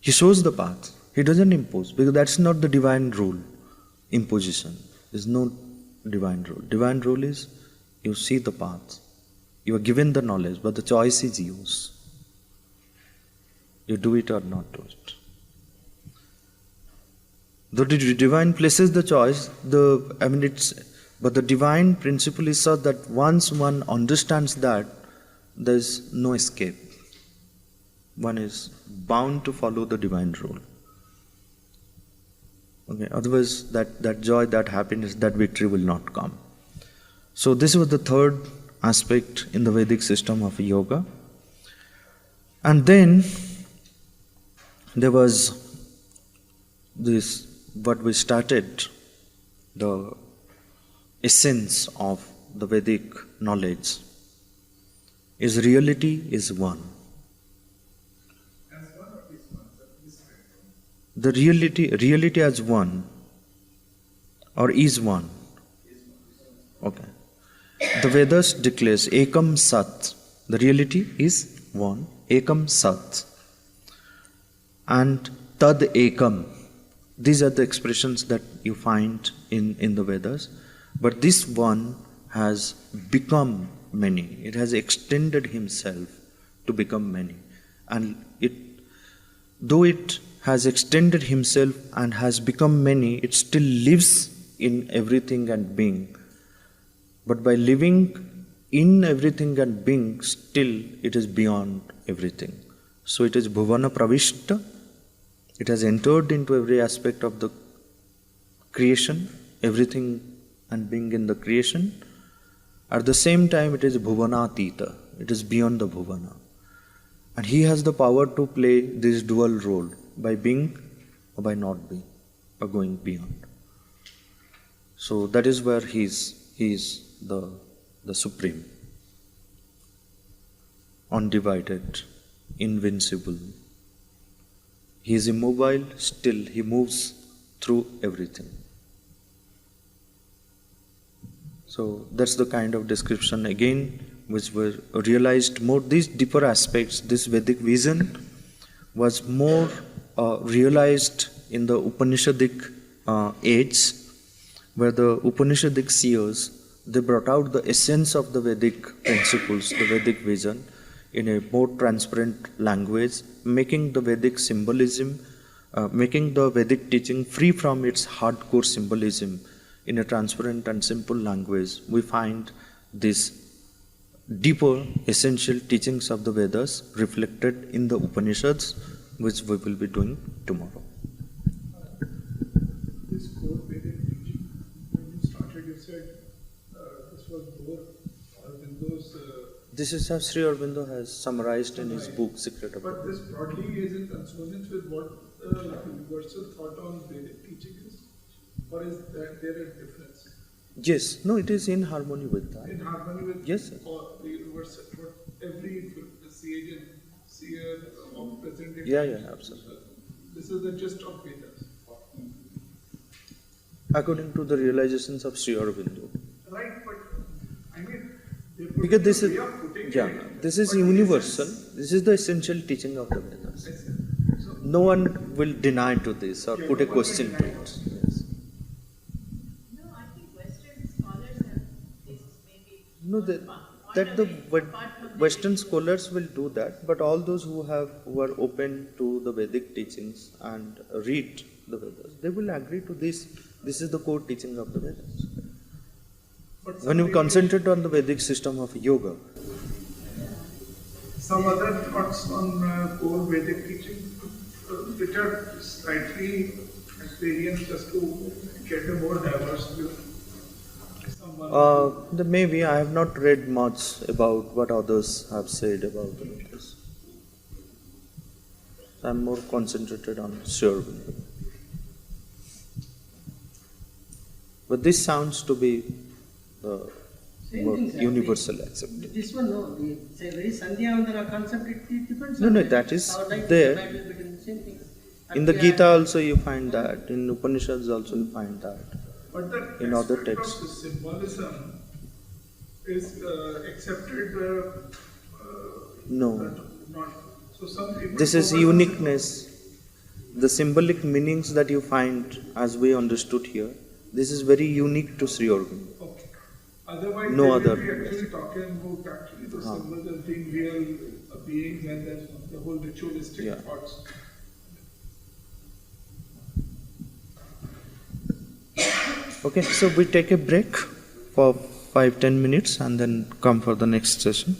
[SPEAKER 1] He shows the path. He doesn't impose, because that's not the divine rule. Imposition is no divine rule. Divine rule is you see the path. You are given the knowledge, but the choice is yours. You do it or not do it. Though the divine places the choice, but the divine principle is such that once one understands that, there is no escape. One is bound to follow the divine rule. Okay, otherwise that joy, that happiness, that victory will not come. So this was the third aspect in the Vedic system of yoga. And then there was this, what we started, the essence of the Vedic knowledge is reality is one. The reality as one, or is one. Okay. The Vedas declares Ekam Sat. The reality is one. Ekam Sat. And Tad Ekam. These are the expressions that you find in the Vedas. But this one has become many. It has extended himself to become many. And though it has extended himself and has become many, it still lives in everything and being. But by living in everything and being, still it is beyond everything. So it is Bhuvana Pravishta. It has entered into every aspect of the creation, everything and being in the creation. At the same time, it is Bhuvanatita, it is beyond the Bhuvana. And he has the power to play this dual role by being or by not being, or going beyond. So that is where he is the supreme, undivided, invincible. He is immobile, still he moves through everything. So that's the kind of description again which were realized more. These deeper aspects, this Vedic vision was more realized in the Upanishadic age, where the Upanishadic seers, they brought out the essence of the Vedic principles, the Vedic vision, in a more transparent language, making the Vedic symbolism, making the Vedic teaching free from its hardcore symbolism. In a transparent and simple language, we find these deeper, essential teachings of the Vedas reflected in the Upanishads, which we will be doing tomorrow.
[SPEAKER 2] This core Vedic teaching, when you started, you said this was more Aurobindo's.
[SPEAKER 1] This is how Sri Aurobindo has summarized in his book, Secret of
[SPEAKER 2] But
[SPEAKER 1] the
[SPEAKER 2] this broadly is in consonance with what the universal thought on Vedic teaching is? Or is that there a difference?
[SPEAKER 1] Yes, no, it is in harmony with that.
[SPEAKER 2] In harmony with
[SPEAKER 1] Yes, sir.
[SPEAKER 2] or the universal, what every sage and seer of present day.
[SPEAKER 1] Yeah, absolutely.
[SPEAKER 2] This is the gist of Vedas.
[SPEAKER 1] According to the realizations of Sri Aurobindo.
[SPEAKER 2] Right, but I mean, they put
[SPEAKER 1] Because this
[SPEAKER 2] a
[SPEAKER 1] is,
[SPEAKER 2] way of putting
[SPEAKER 1] yeah,
[SPEAKER 2] it,
[SPEAKER 1] this is
[SPEAKER 2] but
[SPEAKER 1] universal.
[SPEAKER 2] essence-
[SPEAKER 1] This is the essential teaching of the Vedas.
[SPEAKER 2] So,
[SPEAKER 1] No one will deny to this or
[SPEAKER 2] Yeah,
[SPEAKER 1] put a
[SPEAKER 2] no one will
[SPEAKER 1] question to
[SPEAKER 2] deny
[SPEAKER 1] it.
[SPEAKER 2] it.
[SPEAKER 1] Yes.
[SPEAKER 3] No, I think Western scholars have this maybe.
[SPEAKER 1] No,
[SPEAKER 3] point
[SPEAKER 1] that
[SPEAKER 3] of
[SPEAKER 1] the
[SPEAKER 3] it, apart from the
[SPEAKER 1] Western
[SPEAKER 3] Vedic.
[SPEAKER 1] scholars will do that, but all those who are open to the Vedic teachings and read the Vedas, they will agree to this. This is the core teaching of the Vedas.
[SPEAKER 2] but
[SPEAKER 1] When you
[SPEAKER 2] some
[SPEAKER 1] concentrate on the Vedic system of yoga,
[SPEAKER 2] some other thoughts on core Vedic teaching, which are slightly at variance just to get a more diverse view. Someone
[SPEAKER 1] maybe I have not read much about what others have said about the Vedas. I'm more concentrated on Sri Aurobindo. But this sounds to be the
[SPEAKER 4] Same
[SPEAKER 1] more
[SPEAKER 4] thing, sir.
[SPEAKER 1] universal accepted.
[SPEAKER 4] This one, no, the say very Sandhyavandana concept, it depends
[SPEAKER 1] No,
[SPEAKER 4] on
[SPEAKER 1] no,
[SPEAKER 4] the-
[SPEAKER 1] that is
[SPEAKER 4] our life
[SPEAKER 1] there.
[SPEAKER 4] battle between the same thing.
[SPEAKER 1] In the
[SPEAKER 4] Atya-
[SPEAKER 1] Gita also you find that, in Upanishads also you find that.
[SPEAKER 2] But the
[SPEAKER 1] in other
[SPEAKER 2] aspect
[SPEAKER 1] texts.
[SPEAKER 2] of the symbolism is accepted.
[SPEAKER 1] No.
[SPEAKER 2] Not so. Some people
[SPEAKER 1] This is
[SPEAKER 2] focus on
[SPEAKER 1] uniqueness. The symbolic meanings that you find as we understood here, this is very unique to Sri Aurobindo.
[SPEAKER 2] Okay. Otherwise,
[SPEAKER 1] No
[SPEAKER 2] they
[SPEAKER 1] other,
[SPEAKER 2] will be actually
[SPEAKER 1] yes.
[SPEAKER 2] talking about actually the
[SPEAKER 1] Huh.
[SPEAKER 2] symbols as being real beings and then the whole ritualistic
[SPEAKER 1] Yeah.
[SPEAKER 2] thoughts.
[SPEAKER 1] Okay, so we take a break for 5-10 minutes and then come for the next session.